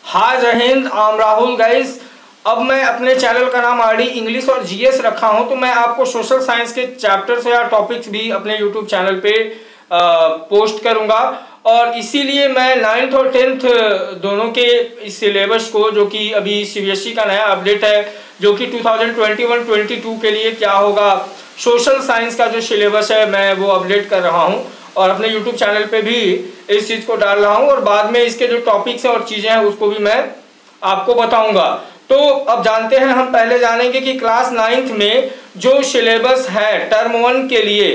हाय जय हिंद, आम राहुल गाइस। अब मैं अपने चैनल का नाम आरडी इंग्लिश और जीएस रखा हूं, तो मैं आपको सोशल साइंस के चैप्टर्स या टॉपिक्स भी अपने यूट्यूब चैनल पे पोस्ट करूंगा। और इसीलिए मैं 9th और 10th दोनों के इस सिलेबस को, जो कि अभी सीबीएसई का नया अपडेट है, जो कि 2021-22 के लिए क्या होगा, सोशल साइंस का जो सिलेबस है मैं वो अपडेट कर रहा हूं और अपने यूट्यूब चैनल पे भी इस चीज़ को डाल रहा हूं। और बाद में इसके जो टॉपिक्स हैं और चीज़ें हैं उसको भी मैं आपको बताऊंगा। तो अब जानते हैं, हम पहले जानेंगे कि क्लास 9th में जो सिलेबस है टर्म 1 के लिए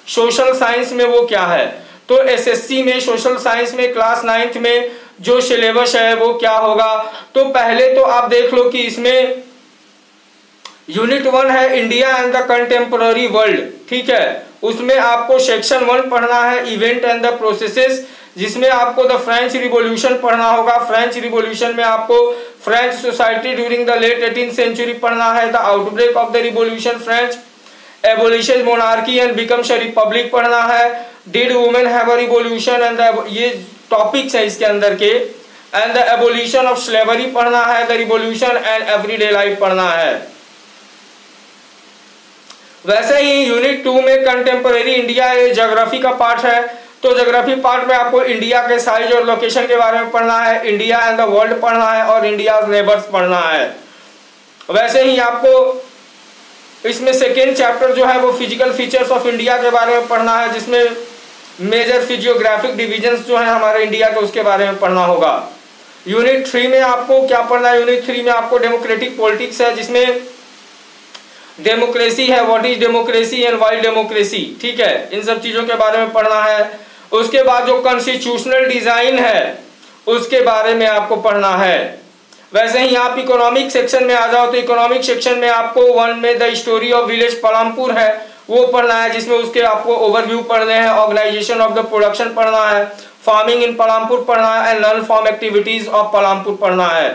सोशल साइंस में वो क्या है। तो एसएससी में सोशल साइंस में क्लास 9th में जो सिलेबस है वो क्या होगा। तो पहले तो आप देख लो कि इसमें यूनिट 1 है India and the contemporary world, ठीक है। उसमें आपको सेक्शन 1 पढ़ना है, इवेंट एंड द प्रोसेसेस, जिसमें आपको द फ्रेंच रिवॉल्यूशन पढ़ना होगा। फ्रेंच रिवॉल्यूशन में आपको French society during the late 18th century पढ़ना है, the outbreak of the revolution, French abolition monarchy and becomes a republic पढ़ना है, did women have a revolution and ये टॉपिक्स है इसके अंदर के, and the abolition of slavery पढ़ना है, the revolution and everyday life पढ़ना है। वैसे ही यूनिट 2 में कंटेम्पररी इंडिया ये ज्योग्राफी का पार्ट है। तो ज्योग्राफी पार्ट में आपको इंडिया के साइज और लोकेशन के बारे में पढ़ना है, इंडिया एंड द वर्ल्ड पढ़ना है और इंडिया नेबर्स पढ़ना है। वैसे ही आपको इसमें सेकेंड चैप्टर जो है वो फिजिकल फीचर्स ऑफ इंडिया के बारे में पढ़ना है, जिसमें मेजर फिजियोग्राफिक डिविजन्स जो है हमारे इंडिया के उसके बारे में पढ़ना होगा। यूनिट 3 में आपको क्या पढ़ना है, यूनिट 3 में आपको डेमोक्रेटिक पॉलिटिक्स है, जिसमें डेमोक्रेसी है, what is democracy and why democracy, ठीक है, इन सब चीजों के बारे में पढ़ना है। उसके बाद जो कॉन्स्टिट्यूशनल डिजाइन है उसके बारे में आपको पढ़ना है। वैसे ही आप इकोनॉमिक सेक्शन में आ जाओ तो इकोनॉमिक सेक्शन में आपको 1 में द स्टोरी ऑफ विलेज पलामपुर है वो पढ़ना है, जिसमें उसके आपको ओवरव्यू पढ़ने हैं, ऑर्गेनाइजेशन ऑफ द प्रोडक्शन पढ़ना है, फार्मिंग इन पलामपुर पढ़ना है and non farm activities of Palampur पढ़ना है।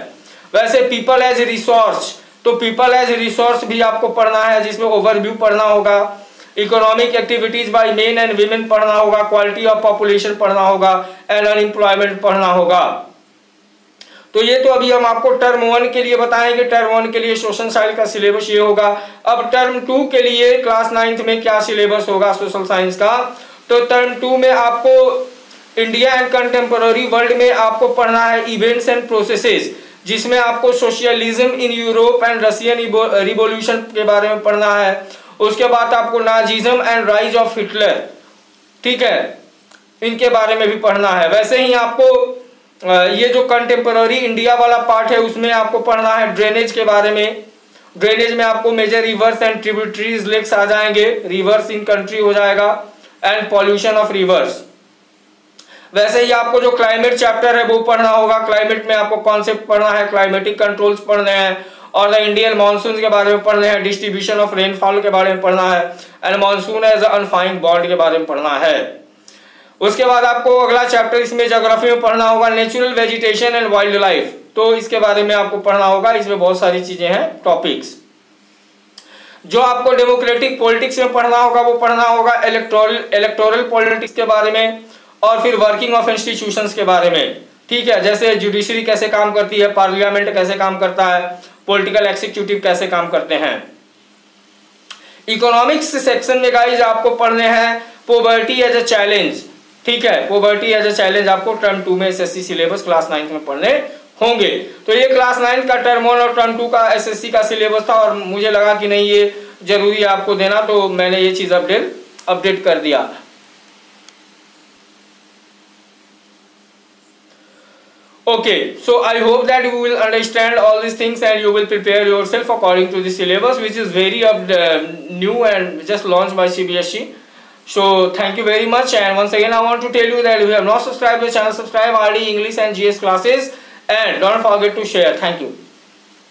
वैसे पीपल एज रिसोर्स, तो पीपल एज रिसोर्स भी आपको पढ़ना है, जिसमें ओवरव्यू पढ़ना होगा, economic activities by men and women पढ़ना होगा, क्वालिटी ऑफ पॉपुलेशन पढ़ना होगा एंड अनएम्प्लॉयमेंट पढ़ना होगा। तो ये तो अभी हम आपको टर्म 1 के लिए बताएंगे। टर्म 1 के लिए सोशल साइंस का सिलेबस ये होगा। अब टर्म 2 के लिए क्लास 9th में क्या सिलेबस होगा सोशल साइंस का। तो टर्म 2 में आपको इंडिया एंड कंटेम्पररी वर्ल्ड में आपको पढ़ना है इवेंट्स एंड प्रोसेसेस, जिसमें आपको socialism in Europe and Russian revolution के बारे में पढ़ना है। उसके बाद आपको Nazism and rise of Hitler, ठीक है, इनके बारे में भी पढ़ना है। वैसे ही आपको ये जो कंटेम्पररी इंडिया वाला पार्ट है उसमें आपको पढ़ना है ड्रेनेज के बारे में। ड्रेनेज में आपको major rivers and tributaries lakes आ जाएंगे, रिवर्स इन कंट्री हो जाएगा एंड पॉल्यूशन ऑफ रिवर्स। वैसे ही आपको जो क्लाइमेट चैप्टर है वो पढ़ना होगा। क्लाइमेट में आपको कॉन्सेप्ट पढ़ना है, क्लाइमेटिक कंट्रोल्स पढ़ने हैं और द इंडियन मानसून के बारे में पढ़ने हैं, डिस्ट्रीब्यूशन ऑफ रेनफॉल के बारे में पढ़ना है एंड मानसून एज अनफाइंड बॉन्ड के बारे में पढ़ना है। उसके बाद आपको अगला चैप्टर इसमें ज्योग्राफी में पढ़ना होगा natural vegetation and wild life, तो इसके बारे में आपको पढ़ना होगा। इसमें बहुत सारी चीजें हैं, टॉपिक्स। जो आपको डेमोक्रेटिक पॉलिटिक्स में पढ़ना होगा वो पढ़ना होगा इलेक्टोरल पॉलिटिक्स के बारे में और फिर वर्किंग ऑफ इंस्टीट्यूशंस के बारे में, ठीक है, जैसे जुडिशरी कैसे काम करती है, पार्लियामेंट कैसे काम करता है, पॉलिटिकल एग्जीक्यूटिव कैसे काम करते हैं। इकोनॉमिक्स सेक्शन में गाइस आपको पढ़ने हैं पॉवर्टी एज अ चैलेंज, ठीक है, पॉवर्टी एज अ चैलेंज आपको टर्म 2 में एसएससी सिलेबस क्लास 9th में पढ़ने होंगे। तो ये क्लास 9 का टर्म 1 और टर्म 2 का एसएससी का सिलेबस था और मुझे लगा कि नहीं ये जरूरी है आपको देना, तो मैंने ये चीज अपडेट कर दिया। Okay, so I hope that you will understand all these things and you will prepare yourself according to the syllabus, which is very new and just launched by CBSE. So thank you very much, and once again I want to tell you that if you have not subscribed the channel, subscribe RD English and GS classes and don't forget to share. Thank you.